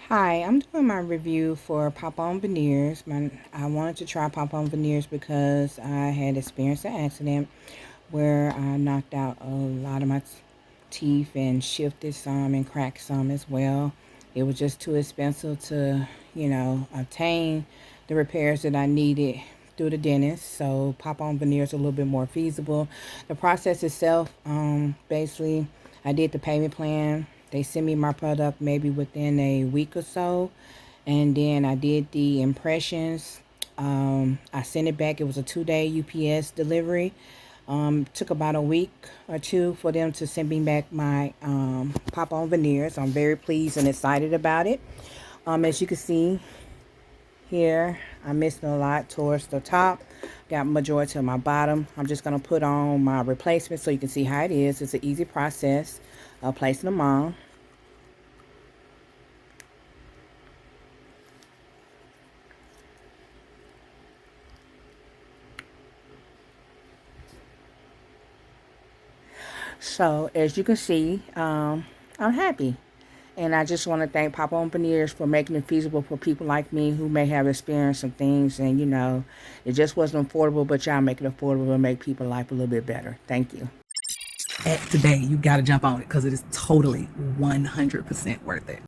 Hi, I'm doing my review for Pop On Veneers. I wanted to try Pop On Veneers because I had experienced an accident where I knocked out a lot of my teeth and shifted some and cracked some as well. It was just too expensive to, obtain the repairs that I needed through the dentist. So Pop On Veneers a little bit more feasible. The process itself, basically, I did the payment plan. They sent me my product maybe within a week or so. And then I did the impressions. I sent it back. It was a 2-day UPS delivery. Took about a week or two for them to send me back my Pop On Veneers. I'm very pleased and excited about it. As you can see here, I'm missing a lot towards the top. Got majority of my bottom. I'm just going to put on my replacement so you can see how it is. It's an easy process of placing them on. So as you can see, I'm happy. And I just want to thank Pop On Veneers for making it feasible for people like me who may have experienced some things and, it just wasn't affordable, but y'all make it affordable and make people's life a little bit better. Thank you. Today, you got to jump on it because it is totally 100% worth it.